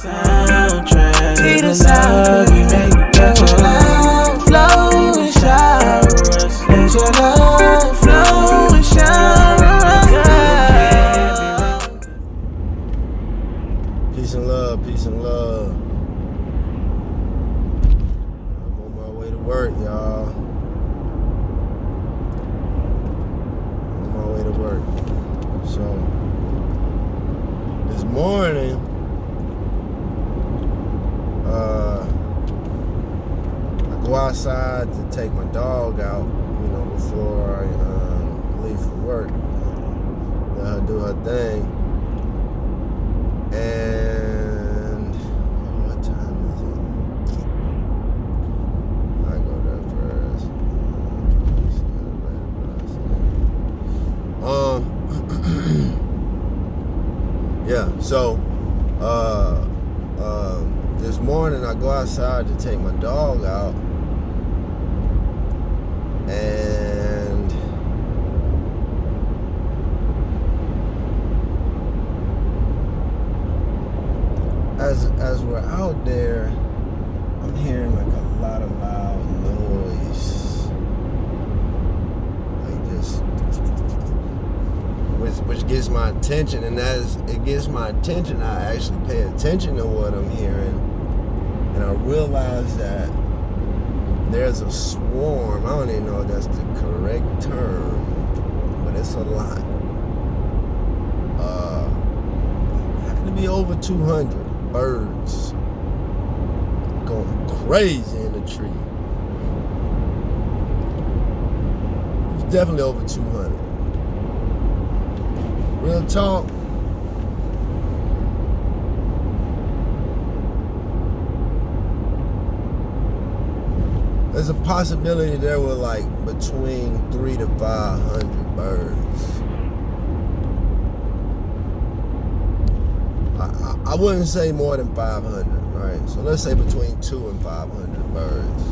Soundtrack to the love we make. Let your love flow and shower us. Let your love flow and shower us. Peace and love, peace and love. I'm on my way to work, y'all. On my way to work. So, this morning, I go outside to take my dog out, before I leave for work. Let her do her thing. And what time is it? I go there first. Yeah, so this morning I go outside to take my dog out, and as we're out there, I'm hearing like a lot of loud noise, like this, which gets my attention, and as it gets my attention, I actually pay attention to what I'm hearing, and I realize that there's a swarm. I don't even know if that's the correct term, but it's a lot. Had to be over 200 birds going crazy in the tree. It's definitely over 200. Real talk. There's a possibility there were like between 300 to 500 birds. I wouldn't say more than 500, right? So let's say between 200 and 500 birds.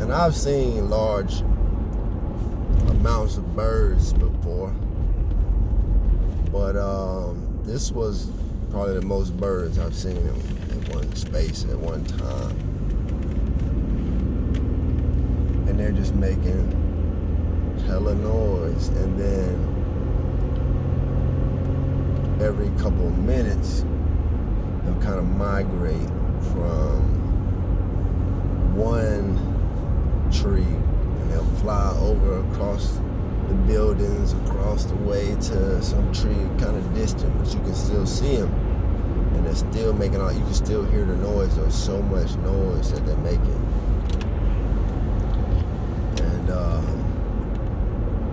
And I've seen large amounts of birds before, but this was probably the most birds I've seen in one space at one time. And they're just making hella noise, and then every couple of minutes they'll kind of migrate from one tree, and they'll fly over across the buildings, across the way to some tree kind of distant, but you can still see them, and they're still making you can still hear the noise. There's so much noise that they're making.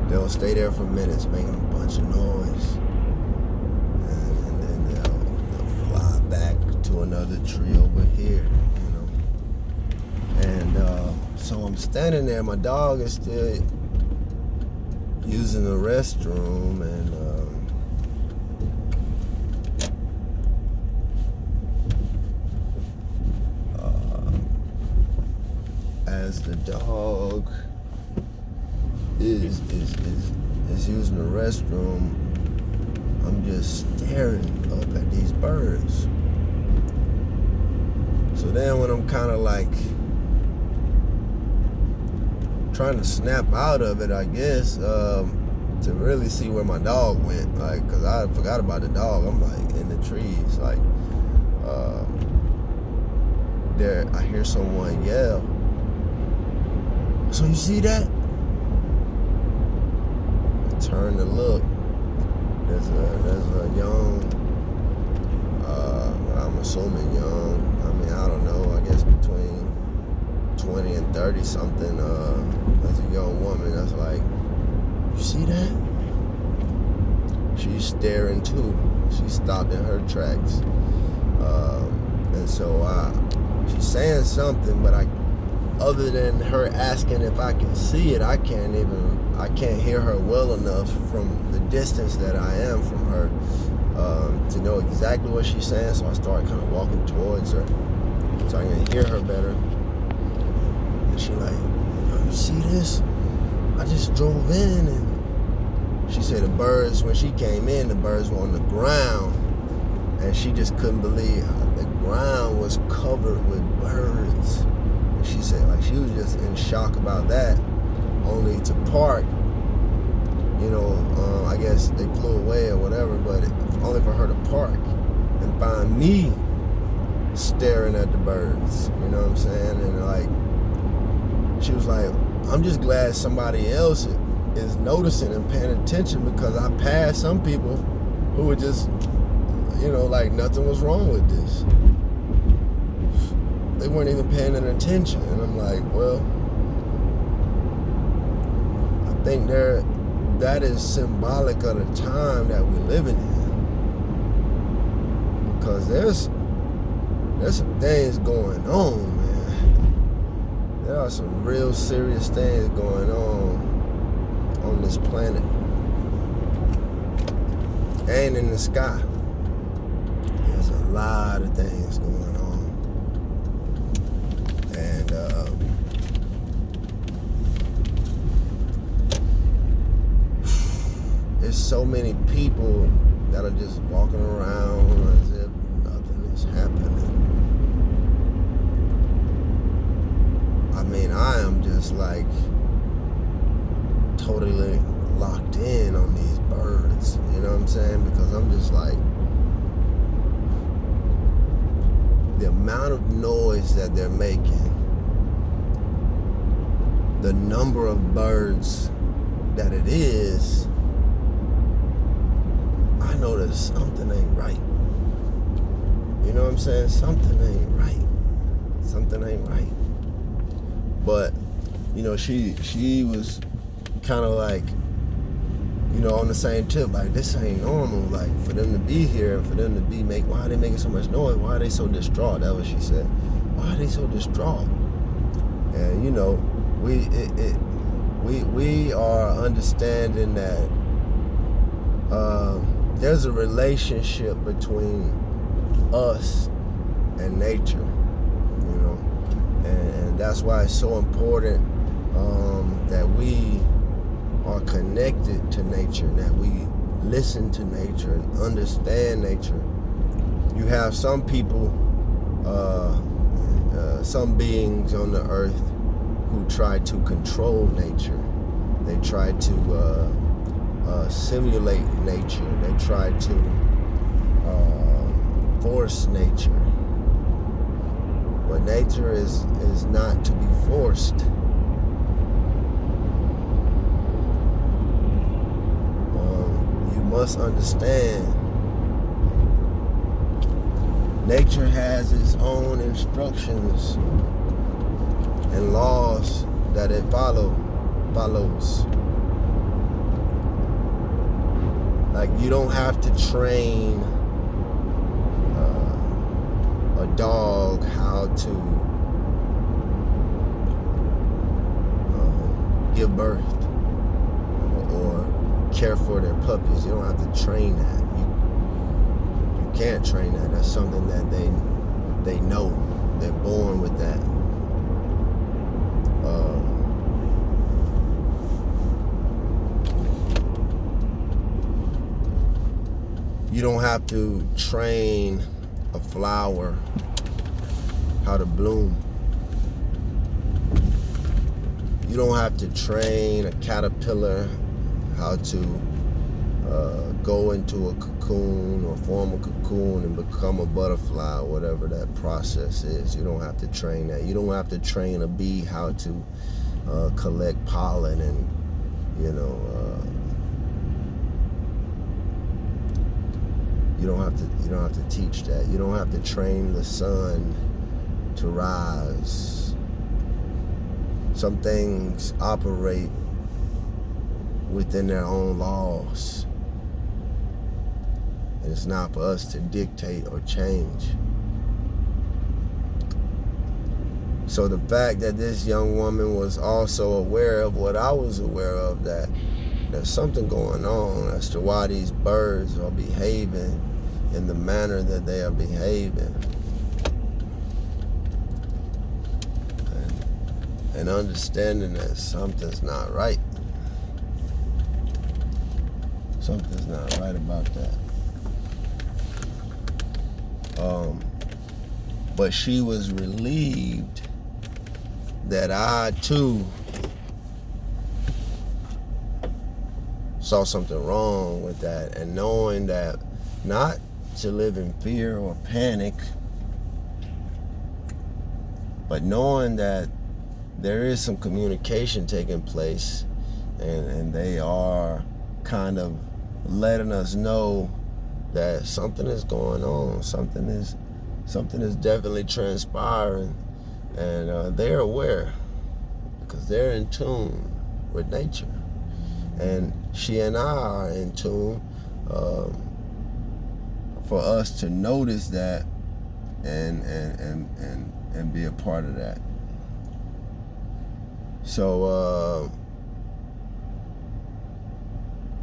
They'll stay there for minutes making a bunch of noise, and then they'll fly back to another tree over here, and so I'm standing there, my dog is still using the restroom, and as the dog is using the restroom, I'm just staring up at these birds. So then when I'm kind of like trying to snap out of it, I guess, to really see where my dog went, like, cause I forgot about the dog. I'm like in the trees, like, there, I hear someone yell, "So you see that?" Turn to look. There's a young, I'm assuming young, I don't know, I guess between 20 and 30 something, there's a young woman that's like, "You see that?" She's staring too. She stopped in her tracks. And so she's saying something, but other than her asking if I can see it, I can't hear her well enough from the distance that I am from her to know exactly what she's saying. So I started kind of walking towards her so I can hear her better. And she like, "Oh, you see this? I just drove in and she said the birds, when she came in, the birds were on the ground, and she just couldn't believe the ground was covered with birds. And she said, like, she was just in shock about that, only to park. You know, I guess they flew away or whatever, but only for her to park and find me staring at the birds. You know what I'm saying? And like, she was like, I'm just glad somebody else is noticing and paying attention, because I passed some people who were just, you know, like nothing was wrong with this. They weren't even paying any attention. And I'm like, well, I think that is symbolic of the time that we're living in. Because there's some things going on, man. There are some real serious things going on this planet and in the sky. There's a lot of things going on. And there's so many people that are just walking around as if nothing is happening. I mean, I am just like totally locked in on these birds, you know what I'm saying? Because I'm just like, the amount of noise that they're making, the number of birds that it is, I know that something ain't right. You know what I'm saying? Something ain't right. Something ain't right. But, you know, she was kind of like, you know, on the same tip, like, this ain't normal, like, for them to be here, for them to be why are they making so much noise? Why are they so distraught? That's what she said. Why are they so distraught? And, you know, we are understanding that there's a relationship between us and nature, you know, and that's why it's so important that we are connected to nature, that we listen to nature and understand nature. You have some people, some beings on the earth who try to control nature. They try to simulate nature. They try to force nature. But nature is not to be forced. Must understand, nature has its own instructions and laws that it follows. Like, you don't have to train a dog how to give birth or care for their puppies. You don't have to train that. You can't train that. That's something that they know. They're born with that. You don't have to train a flower how to bloom. You don't have to train a caterpillar how to go into a cocoon or form a cocoon and become a butterfly, or whatever that process is. You don't have to train that. You don't have to train a bee how to collect pollen, and you don't have to teach that. You don't have to train the sun to rise. Some things operate within their own laws, and it's not for us to dictate or change. So the fact that this young woman was also aware of what I was aware of, that there's something going on as to why these birds are behaving in the manner that they are behaving, and understanding that something's not right. Something's not right about that. But she was relieved that I too saw something wrong with that, and knowing that not to live in fear or panic, but knowing that there is some communication taking place, and they are kind of letting us know that something is going on, something is definitely transpiring, and they're aware because they're in tune with nature, and she and I are in tune for us to notice that and be a part of that. So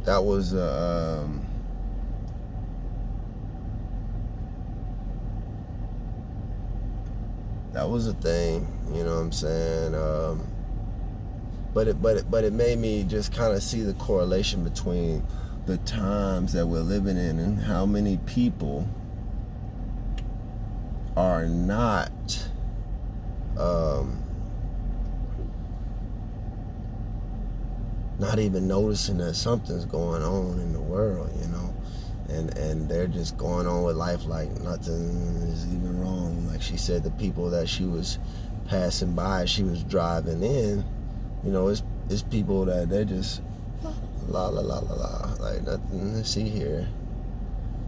that was a thing, you know what I'm saying? But it made me just kind of see the correlation between the times that we're living in and how many people are not not even noticing that something's going on in the world, you know, and they're just going on with life like nothing is even wrong. Like she said, the people that she was passing by, she was driving in, you know, it's people that they're just la la la la la, like nothing to see here,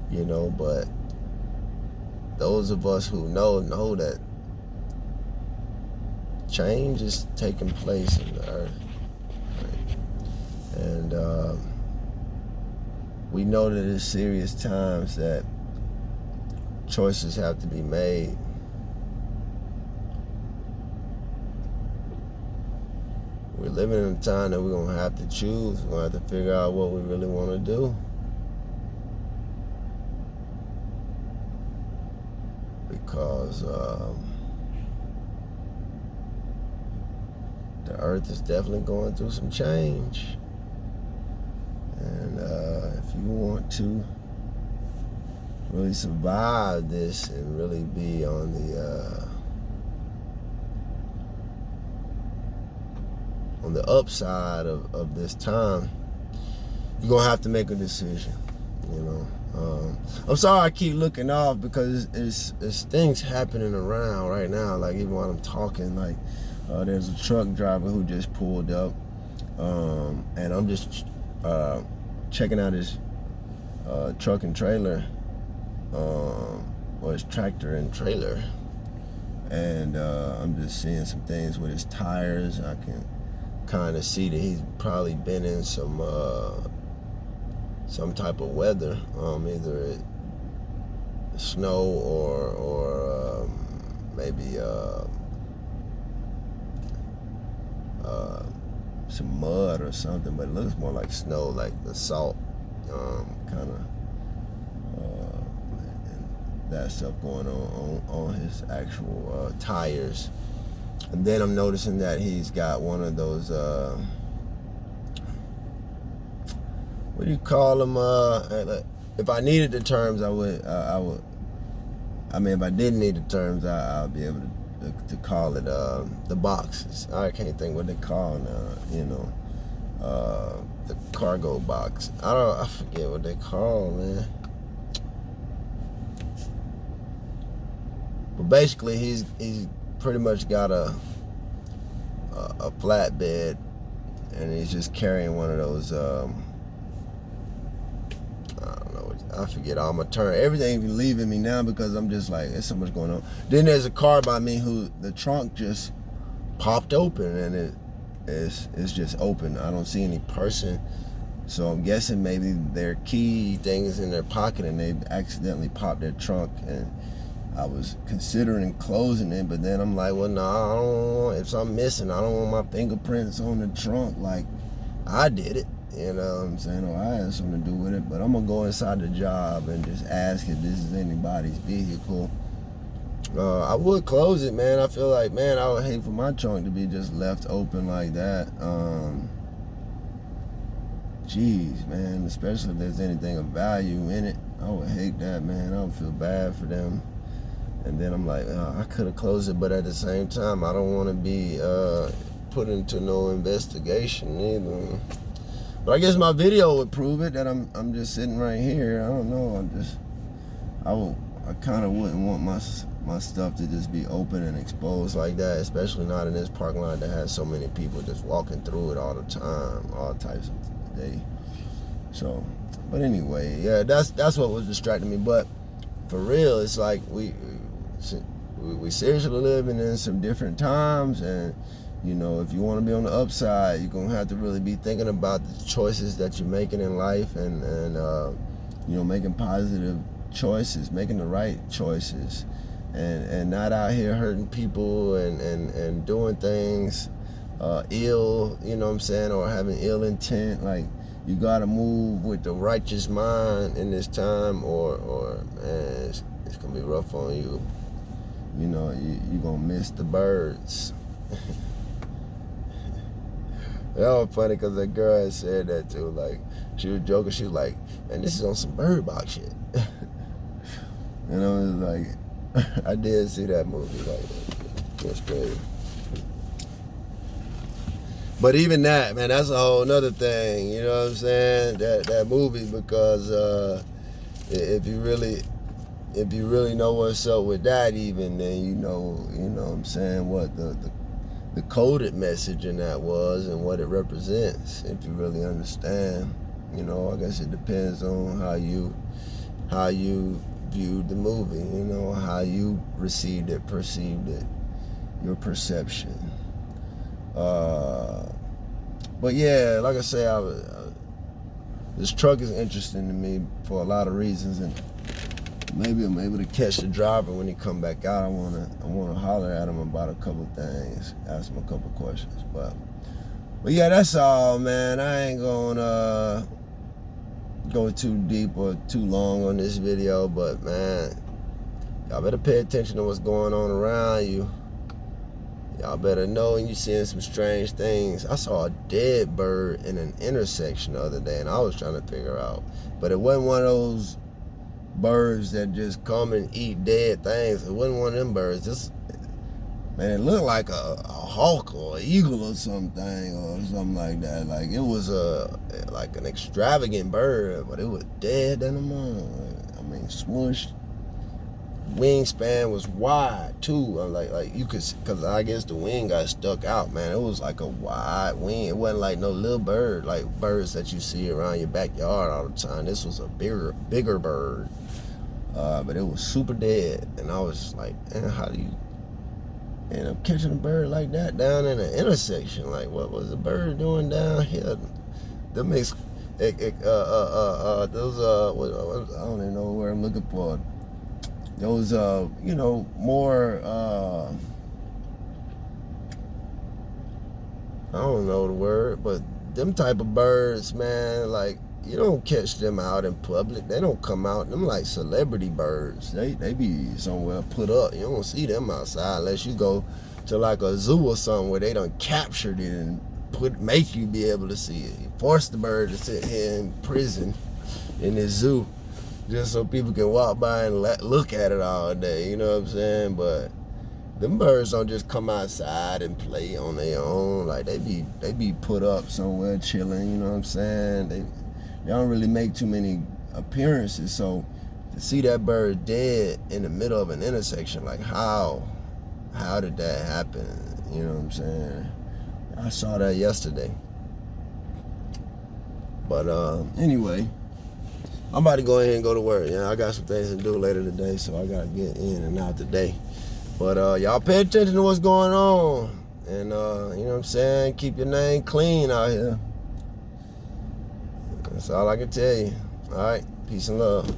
you know. But those of us who know that change is taking place in the earth, right? And we know that it's serious times that choices have to be made. We're living in a time that we're going to have to choose. We're going to have to figure out what we really want to do. Because the earth is definitely going through some change. And if you want to really survive this and really be on the upside of this time, you're gonna have to make a decision, you know. I'm sorry I keep looking off because it's things happening around right now. Like even while I'm talking, like there's a truck driver who just pulled up, and I'm just checking out his truck and trailer, or his tractor and trailer, and I'm just seeing some things with his tires. I can kind of see that he's probably been in some type of weather, either snow or maybe some mud or something, but it looks more like snow, like the salt, kind of and that stuff going on his actual tires. And then I'm noticing that he's got one of those what do you call them? If I needed the terms, I would. I mean, if I didn't need the terms, I'll be able to call it the boxes. I can't think what they call now. You know, the cargo box. I forget what they call, man. But basically, he's pretty much got a flatbed, and he's just carrying one of those. I forget all my term. Everything leaving me now because I'm just like, there's so much going on. Then there's a car by me who the trunk just popped open, and it's just open. I don't see any person, so I'm guessing maybe their key things in their pocket and they accidentally popped their trunk. And I was considering closing it, but then I'm like, well, no, I don't want, if something missing, I don't want my fingerprints on the trunk like I did it. You know what I'm saying? Or I had something to do with it. But I'm going to go inside the job and just ask if this is anybody's vehicle. I would close it, man. I feel like, man, I would hate for my trunk to be just left open like that. geez, man, especially if there's anything of value in it, I would hate that, man. I would feel bad for them. And then I'm like, I could have closed it, but at the same time, I don't want to be put into no investigation either. But I guess my video would prove it, that I'm just sitting right here. I don't know. I kind of wouldn't want my stuff to just be open and exposed like that, especially not in this parking lot that has so many people just walking through it all the time, all types of day. So, but anyway, yeah, that's what was distracting me. But for real, it's like we seriously living in some different times, and you know, if you want to be on the upside, you're gonna have to really be thinking about the choices that you're making in life, and you know, making positive choices, making the right choices, and not out here hurting people and doing things ill, you know what I'm saying, or having ill intent. Like, you gotta move with the righteous mind in this time, or man, it's gonna be rough on you. You know, you're gonna miss the birds. That was funny because that girl had said that too. Like, she was joking. She was like, "Man, this is on some Bird Box shit." And I was like, I did see that movie. Like, that's crazy. But even that, man, that's a whole nother thing. You know what I'm saying? That movie, because if you really know what's up with that, even then you know what I'm saying, what the coded message in that was and what it represents. If you really understand, you know, I guess it depends on how you viewed the movie, you know, how you received it, perceived it, your perception. But yeah, like I say, this truck is interesting to me for a lot of reasons, and maybe I'm able to catch the driver when he come back out. I wanna holler at him about a couple things, ask him a couple questions. But yeah, that's all, man. I ain't gonna go too deep or too long on this video, but man, y'all better pay attention to what's going on around you. Y'all better know when you're seeing some strange things. I saw a dead bird in an intersection the other day, and I was trying to figure out, but it wasn't one of those birds that just come and eat dead things. It wasn't one of them birds. Man, it looked like a hawk or an eagle or something like that. Like, it was like an extravagant bird, but it was dead in the morning. I mean, smushed. Wingspan was wide too. Like you could, because I guess the wing got stuck out, man. It was like a wide wing. It wasn't like no little bird, like birds that you see around your backyard all the time. This was a bigger bird, but it was super dead. And I was just like, man, how do you end up catching a bird like that down in an intersection? Like, what was the bird doing down here? That makes those I don't even know where I'm looking for. Those you know, more I don't know the word, but them type of birds, man, like, you don't catch them out in public. They don't come out. Them like celebrity birds. They be somewhere put up. You don't see them outside unless you go to like a zoo or something where they done captured it and make you be able to see it. You force the bird to sit here in prison in this zoo just so people can walk by and look at it all day. You know what I'm saying? But them birds don't just come outside and play on their own. Like, they be put up somewhere chilling. You know what I'm saying? They don't really make too many appearances. So to see that bird dead in the middle of an intersection, like, how did that happen? You know what I'm saying? I saw that yesterday. But anyway, I'm about to go ahead and go to work. Yeah, I got some things to do later today, so I gotta get in and out today. But y'all pay attention to what's going on, and you know what I'm saying? Keep your name clean out here. That's all I can tell you. All right, peace and love.